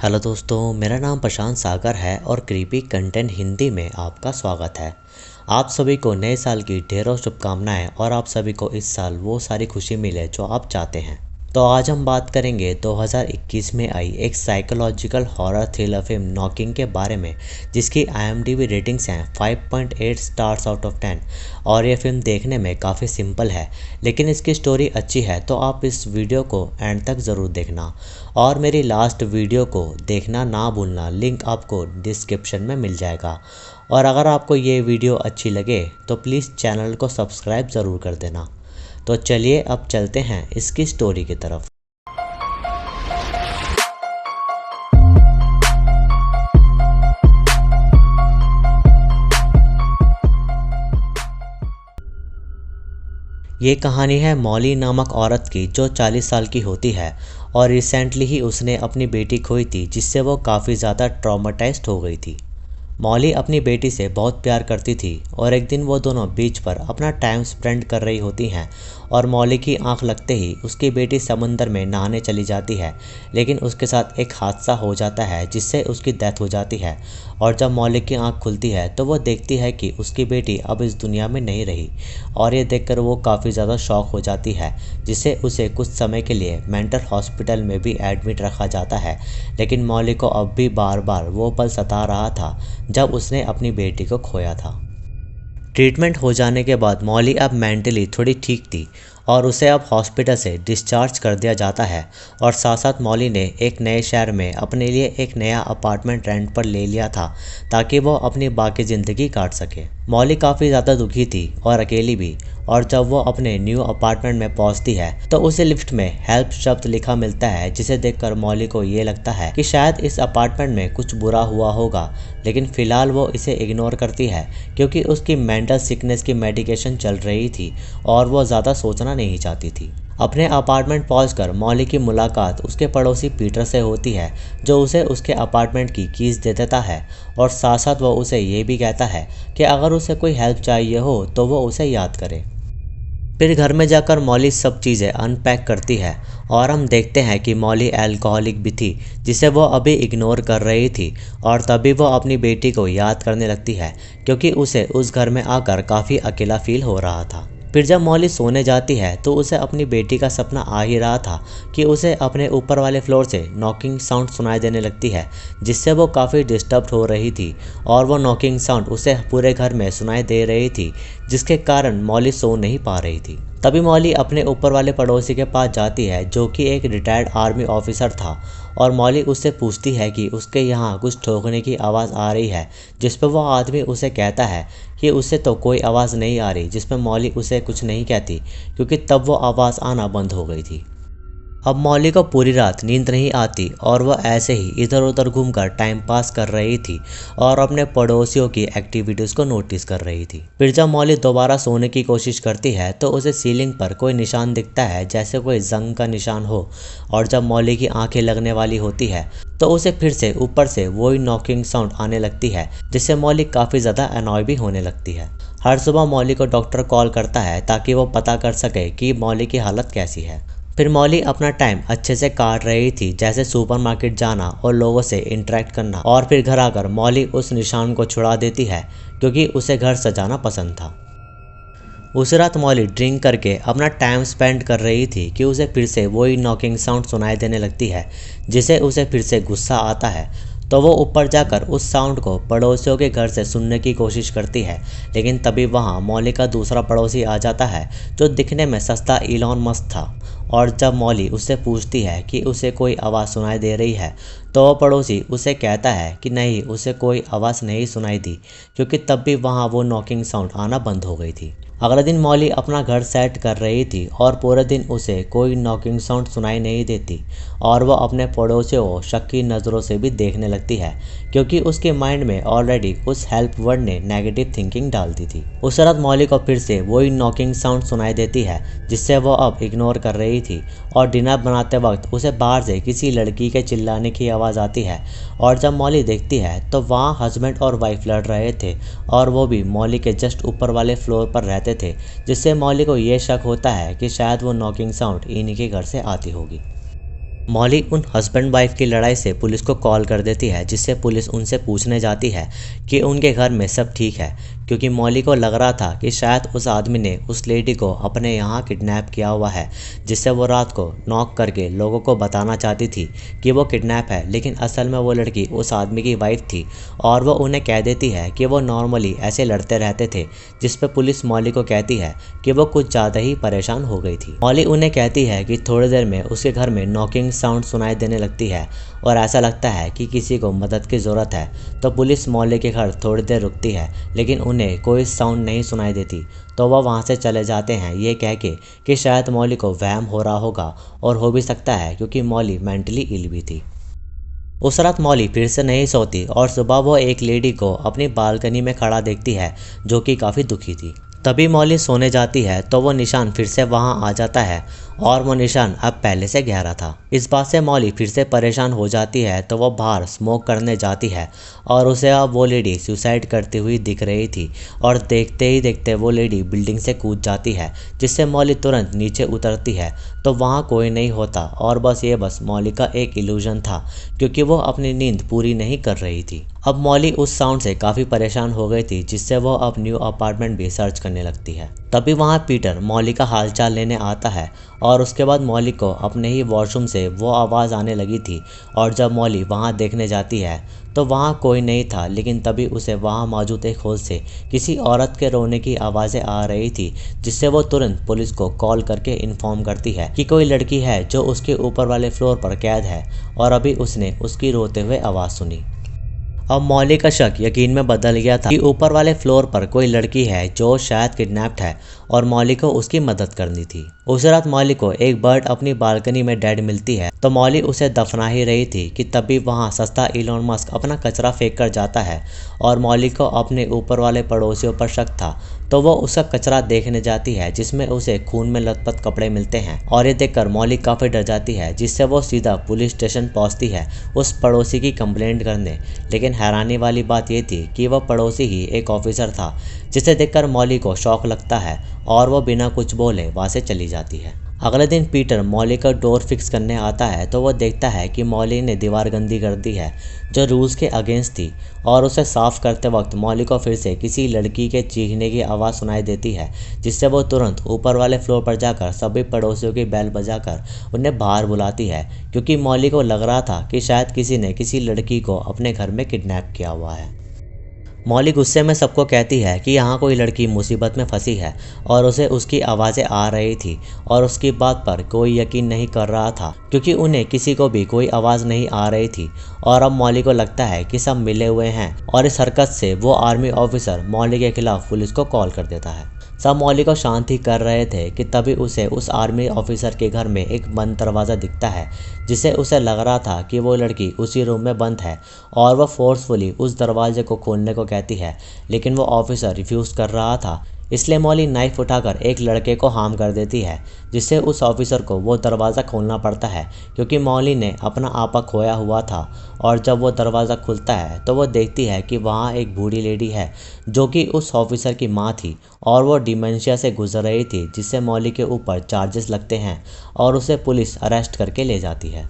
Hello दोस्तों, मेरा नाम प्रशांत सागर है और क्रीपी कंटेंट हिंदी में आपका स्वागत है। आप सभी को नए साल की ढेरों शुभकामनाएं और आप सभी को इस साल वो सारी खुशी मिले जो आप चाहते हैं। तो आज हम बात करेंगे 2021 में आई एक psychological horror thriller film knocking के बारे में, जिसकी IMDb रेटिंग्स हैं 5.8 स्टार्स आउट ऑफ 10। और ये फिल्म देखने में काफ़ी सिंपल है, लेकिन इसकी स्टोरी अच्छी है, तो आप इस वीडियो को एंड तक ज़रूर देखना और मेरी लास्ट वीडियो को देखना ना भूलना। लिंक आपको डिस्क्रिप्शन में मिल जाएगा। और अगर आपको ये वीडियो अच्छी लगे तो प्लीज़ चैनल को सब्सक्राइब ज़रूर कर देना। तो चलिए अब चलते हैं इसकी स्टोरी की तरफ। ये कहानी है मॉली नामक औरत की, जो 40 साल की होती है और रिसेंटली ही उसने अपनी बेटी खोई थी, जिससे वो काफ़ी ज़्यादा ट्रॉमेटाइज्ड हो गई थी। मॉली अपनी बेटी से बहुत प्यार करती थी और एक दिन वो दोनों बीच पर अपना टाइम स्पेंड कर रही होती हैं और मॉली की आंख लगते ही उसकी बेटी समंदर में नहाने चली जाती है, लेकिन उसके साथ एक हादसा हो जाता है जिससे उसकी डेथ हो जाती है। और जब मॉली की आंख खुलती है तो वो देखती है कि उसकी बेटी अब इस दुनिया में नहीं रही और ये देखकर वो काफ़ी ज़्यादा शॉक हो जाती है, जिससे उसे कुछ समय के लिए मेंटल हॉस्पिटल में भी एडमिट रखा जाता है। लेकिन मॉली को अब भी बार बार वो पल सता रहा था जब उसने अपनी बेटी को खोया था। ट्रीटमेंट हो जाने के बाद मॉली अब मेंटली थोड़ी ठीक थी और उसे अब हॉस्पिटल से डिस्चार्ज कर दिया जाता है। और साथ साथ मॉली ने एक नए शहर में अपने लिए एक नया अपार्टमेंट रेंट पर ले लिया था, ताकि वो अपनी बाकी ज़िंदगी काट सके। मॉली काफ़ी ज़्यादा दुखी थी और अकेली भी, और जब वो अपने न्यू अपार्टमेंट में पहुंचती है तो उसे लिफ्ट में हेल्प शब्द लिखा मिलता है, जिसे देखकर मॉली को ये लगता है कि शायद इस अपार्टमेंट में कुछ बुरा हुआ होगा। लेकिन फिलहाल वो इसे इग्नोर करती है क्योंकि उसकी मेंटल सिकनेस की मेडिकेशन चल रही थी और वो ज़्यादा सोचना नहीं चाहती थी। अपने अपार्टमेंट पहुंचकर मॉली की मुलाकात उसके पड़ोसी पीटर से होती है, जो उसे उसके अपार्टमेंट की कीज़ दे देता है और साथ साथ वो उसे ये भी कहता है कि अगर उसे कोई हेल्प चाहिए हो तो वो उसे याद करे। फिर घर में जाकर मॉली सब चीज़ें अनपैक करती है और हम देखते हैं कि मॉली अल्कोहलिक भी थी, जिसे वो अभी इग्नोर कर रही थी। और तभी वो अपनी बेटी को याद करने लगती है क्योंकि उसे उस घर में आकर काफ़ी अकेला फील हो रहा था। फिर जब मॉली सोने जाती है तो उसे अपनी बेटी का सपना आ ही रहा था कि उसे अपने ऊपर वाले फ्लोर से नॉकिंग साउंड सुनाई देने लगती है, जिससे वो काफ़ी डिस्टर्ब हो रही थी और वो नॉकिंग साउंड उसे पूरे घर में सुनाई दे रही थी, जिसके कारण मॉली सो नहीं पा रही थी। तभी मॉली अपने ऊपर वाले पड़ोसी के पास जाती है, जो कि एक रिटायर्ड आर्मी ऑफिसर था, और मॉली उससे पूछती है कि उसके यहाँ कुछ ठोकने की आवाज़ आ रही है, जिस पर वो आदमी उसे कहता है कि उससे तो कोई आवाज़ नहीं आ रही, जिस पर मॉली उसे कुछ नहीं कहती क्योंकि तब वो आवाज़ आना बंद हो गई थी। अब मॉली को पूरी रात नींद नहीं आती और वह ऐसे ही इधर उधर घूमकर टाइम पास कर रही थी और अपने पड़ोसियों की एक्टिविटीज़ को नोटिस कर रही थी। फिर जब मॉली दोबारा सोने की कोशिश करती है तो उसे सीलिंग पर कोई निशान दिखता है, जैसे कोई जंग का निशान हो। और जब मॉली की आंखें लगने वाली होती है तो उसे फिर से ऊपर से वही नॉकिंग साउंड आने लगती है, जिससे मॉली काफ़ी ज़्यादा अनॉय भी होने लगती है। हर सुबह मॉली को डॉक्टर कॉल करता है ताकि वो पता कर सके कि मॉली की हालत कैसी है। फिर मॉली अपना टाइम अच्छे से काट रही थी, जैसे सुपरमार्केट जाना और लोगों से इंटरेक्ट करना। और फिर घर आकर मॉली उस निशान को छुड़ा देती है क्योंकि उसे घर सजाना पसंद था। उस रात मॉली ड्रिंक करके अपना टाइम स्पेंड कर रही थी कि उसे फिर से वही नॉकिंग साउंड सुनाई देने लगती है, जिसे उसे फिर से गुस्सा आता है। तो वो ऊपर जाकर उस साउंड को पड़ोसियों के घर से सुनने की कोशिश करती है, लेकिन तभी वहाँ मॉली का दूसरा पड़ोसी आ जाता है, जो दिखने में सस्ता इलॉन मस्क था। और जब मॉली उससे पूछती है कि उसे कोई आवाज़ सुनाई दे रही है तो वह पड़ोसी उसे कहता है कि नहीं, उसे कोई आवाज़ नहीं सुनाई दी क्योंकि तब भी वहाँ वो नॉकिंग साउंड आना बंद हो गई थी। अगले दिन मॉली अपना घर सेट कर रही थी और पूरे दिन उसे कोई नॉकिंग साउंड सुनाई नहीं देती और वह अपने पड़ोसियों को शक्की नज़रों से भी देखने लगती है, क्योंकि उसके माइंड में ऑलरेडी उस हेल्प वर्ड ने नेगेटिव थिंकिंग डाल दी थी। उस रात मॉली को फिर से वही नॉकिंग साउंड सुनाई देती है, जिससे वो अब इग्नोर कर रही थी। और डिनर बनाते वक्त उसे बाहर से किसी लड़की के चिल्लाने की आवाज़ आती है और जब मॉली देखती है तो वहाँ हस्बैंड और वाइफ लड़ रहे थे और वो भी मॉली के जस्ट ऊपर वाले फ्लोर पर रहते थे, जिससे मॉली को ये शक होता है कि शायद वो नॉकिंग साउंड इन्हीं के घर से आती होगी। मॉली उन हस्बैंड वाइफ की लड़ाई से पुलिस को कॉल कर देती है, जिससे पुलिस उनसे पूछने जाती है कि उनके घर में सब ठीक है, क्योंकि मॉली को लग रहा था कि शायद उस आदमी ने उस लेडी को अपने यहाँ किडनैप किया हुआ है, जिससे वो रात को नॉक करके लोगों को बताना चाहती थी कि वो किडनैप है। लेकिन असल में वो लड़की उस आदमी की वाइफ थी और वो उन्हें कह देती है कि वो नॉर्मली ऐसे लड़ते रहते थे, जिस पर पुलिस मॉली को कहती है कि वो कुछ ज़्यादा ही परेशान हो गई थी। मॉली उन्हें कहती है कि थोड़ी देर में उसके घर में नॉकिंग साउंड सुनाई देने लगती है और ऐसा लगता है कि किसी को मदद की ज़रूरत है। तो पुलिस मॉली के घर थोड़ी देर रुकती है, लेकिन उन्हें कोई साउंड नहीं सुनाई देती, तो वह वहाँ से चले जाते हैं, ये कह के कि शायद मॉली को वहम हो रहा होगा, और हो भी सकता है क्योंकि मॉली मेंटली इल भी थी। उस रात मॉली फिर से नहीं सोती और सुबह वो एक लेडी को अपनी बालकनी में खड़ा देखती है, जो कि काफ़ी दुखी थी। तभी मॉली सोने जाती है तो वो निशान फिर से वहाँ आ जाता है, और वो निशान अब पहले से गहरा था। इस बात से मॉली फिर से परेशान हो जाती है, तो वो बाहर स्मोक करने जाती है और उसे अब वो लेडी सुसाइड करती हुई दिख रही थी, और देखते ही देखते वो लेडी बिल्डिंग से कूद जाती है, जिससे मॉली तुरंत नीचे उतरती है तो वहाँ कोई नहीं होता, और बस मॉली का एक इल्यूजन था, क्योंकि वो अपनी नींद पूरी नहीं कर रही थी। अब मॉली उस साउंड से काफ़ी परेशान हो गई थी, जिससे वो अब न्यू अपार्टमेंट भी सर्च करने लगती है। तभी वहाँ पीटर मॉली का हालचाल लेने आता है, और उसके बाद मॉली को अपने ही वॉशरूम से वो आवाज़ आने लगी थी, और जब मॉली वहाँ देखने जाती है तो वहाँ कोई नहीं था, लेकिन तभी उसे वहाँ मौजूद एक होल से किसी औरत के रोने की आवाज़ें आ रही थी, जिससे वो तुरंत पुलिस को कॉल करके इन्फॉर्म करती है कि कोई लड़की है जो उसके ऊपर वाले फ्लोर पर कैद है, और अभी उसने उसकी रोते हुए आवाज़ सुनी। अब मॉली का शक यकीन में बदल गया था कि ऊपर वाले फ्लोर पर कोई लड़की है जो शायद किडनैप्ड है, और मॉली को उसकी मदद करनी थी। उस रात मॉली को एक बर्ड अपनी बालकनी में डेड मिलती है, तो मॉली उसे दफना ही रही थी कि तभी वहां सस्ता इलॉन मस्क अपना कचरा फेंक कर जाता है, और मॉली को अपने ऊपर वाले पड़ोसियों पर शक था, तो वो उसका कचरा देखने जाती है, जिसमें उसे खून में लथपथ कपड़े मिलते हैं, और ये देखकर मॉली काफ़ी डर जाती है, जिससे वो सीधा पुलिस स्टेशन पहुंचती है उस पड़ोसी की कंप्लेंट करने। लेकिन हैरानी वाली बात ये थी कि वह पड़ोसी ही एक ऑफिसर था, जिसे देखकर मॉली को शौक लगता है, और वो बिना कुछ बोले वहाँ से चली जाती है। अगले दिन पीटर मॉली का डोर फिक्स करने आता है, तो वो देखता है कि मॉली ने दीवार गंदी कर दी है, जो रूल्स के अगेंस्ट थी, और उसे साफ करते वक्त मॉली को फिर से किसी लड़की के चीखने की आवाज़ सुनाई देती है, जिससे वो तुरंत ऊपर वाले फ्लोर पर जाकर सभी पड़ोसियों की बेल बजाकर उन्हें बाहर बुलाती है, क्योंकि मॉली को लग रहा था कि शायद किसी ने किसी लड़की को अपने घर में किडनैप किया हुआ है। मॉली गुस्से में सबको कहती है कि यहाँ कोई लड़की मुसीबत में फंसी है, और उसे उसकी आवाज़ें आ रही थी, और उसकी बात पर कोई यकीन नहीं कर रहा था, क्योंकि उन्हें किसी को भी कोई आवाज़ नहीं आ रही थी। और अब मॉली को लगता है कि सब मिले हुए हैं, और इस हरकत से वो आर्मी ऑफिसर मॉली के खिलाफ पुलिस को कॉल कर देता है। सब मॉली को शांति कर रहे थे कि तभी उसे उस आर्मी ऑफिसर के घर में एक बंद दरवाज़ा दिखता है, जिससे उसे लग रहा था कि वो लड़की उसी रूम में बंद है, और वह फोर्सफुली उस दरवाजे को खोलने को कहती है, लेकिन वो ऑफिसर रिफ्यूज़ कर रहा था। इसलिए मॉली नाइफ उठाकर एक लड़के को हार्म कर देती है, जिससे उस ऑफिसर को वो दरवाज़ा खोलना पड़ता है, क्योंकि मॉली ने अपना आपा खोया हुआ था। और जब वो दरवाज़ा खुलता है तो वो देखती है कि वहाँ एक बूढ़ी लेडी है, जो कि उस ऑफिसर की माँ थी, और वो डिमेंशिया से गुजर रही थी, जिससे मॉली के ऊपर चार्जेस लगते हैं, और उसे पुलिस अरेस्ट करके ले जाती है।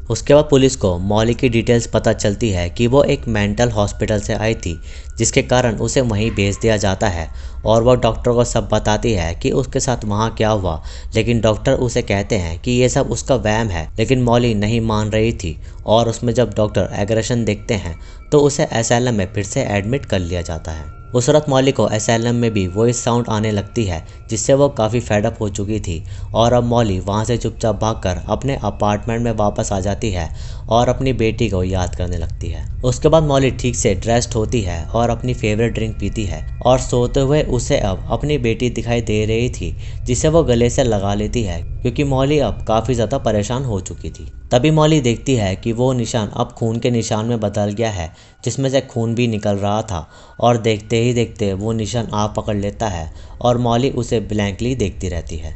उसके बाद पुलिस को मॉली की डिटेल्स पता चलती है कि वो एक मेंटल हॉस्पिटल से आई थी, जिसके कारण उसे वहीं भेज दिया जाता है, और वह डॉक्टर को सब बताती है कि उसके साथ वहाँ क्या हुआ। लेकिन डॉक्टर उसे कहते हैं कि ये सब उसका वहम है, लेकिन मॉली नहीं मान रही थी, और उसमें जब डॉक्टर एग्रेशन देखते हैं तो उसे एसाइलम में फिर से एडमिट कर लिया जाता है। उस रात मॉली को एसाइलम में भी वॉइस साउंड आने लगती है, जिससे वो काफ़ी फेडअप हो चुकी थी, और अब मॉली वहाँ से चुपचाप भागकर अपने अपार्टमेंट में वापस आ जाती है और अपनी बेटी को याद करने लगती है। उसके बाद मॉली ठीक से ड्रेस्ड होती है और अपनी फेवरेट ड्रिंक पीती है, और सोते हुए उसे अब अपनी बेटी दिखाई दे रही थी, जिसे वो गले से लगा लेती है, क्योंकि मॉली अब काफ़ी ज़्यादा परेशान हो चुकी थी। तभी मॉली देखती है कि वो निशान अब खून के निशान में बदल गया है, जिसमें से खून भी निकल रहा था, और देखते ही देखते वो निशान आप पकड़ लेता है, और मॉली उसे ब्लैंकली देखती रहती है।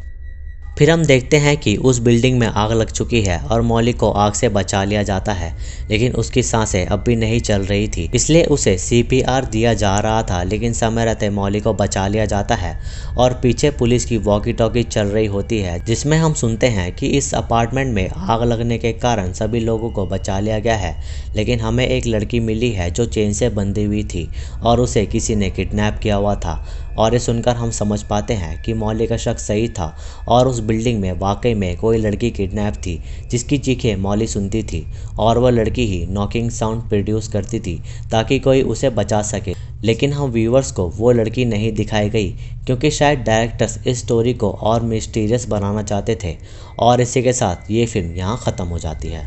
फिर हम देखते हैं कि उस बिल्डिंग में आग लग चुकी है और मॉली को आग से बचा लिया जाता है, लेकिन उसकी सांसें अब भी नहीं चल रही थी, इसलिए उसे सीपीआर दिया जा रहा था। लेकिन समय रहते मॉली को बचा लिया जाता है और पीछे पुलिस की वॉकी टॉकी चल रही होती है, जिसमें हम सुनते हैं कि इस अपार्टमेंट में आग लगने के कारण सभी लोगों को बचा लिया गया है, लेकिन हमें एक लड़की मिली है जो चेन से बंधी हुई थी और उसे किसी ने किडनैप किया हुआ था। और ये सुनकर हम समझ पाते हैं कि मॉली का शक सही था और उस बिल्डिंग में वाकई में कोई लड़की किडनैप थी, जिसकी चीखें मॉली सुनती थी और वह लड़की ही नॉकिंग साउंड प्रोड्यूस करती थी ताकि कोई उसे बचा सके। लेकिन हम व्यूवर्स को वो लड़की नहीं दिखाई गई, क्योंकि शायद डायरेक्टर्स इस स्टोरी को और मिस्टीरियस बनाना चाहते थे। और इसी के साथ ये फिल्म यहाँ ख़त्म हो जाती है।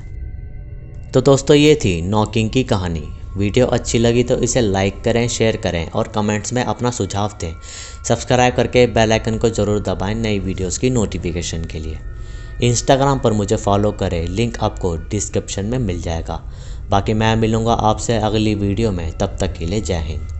तो दोस्तों, ये थी नॉकिंग की कहानी। वीडियो अच्छी लगी तो इसे लाइक करें, शेयर करें और कमेंट्स में अपना सुझाव दें। सब्सक्राइब करके बेल आइकन को ज़रूर दबाएं नई वीडियोस की नोटिफिकेशन के लिए। इंस्टाग्राम पर मुझे फॉलो करें, लिंक आपको डिस्क्रिप्शन में मिल जाएगा। बाकी मैं मिलूँगा आपसे अगली वीडियो में, तब तक के लिए जय हिंद।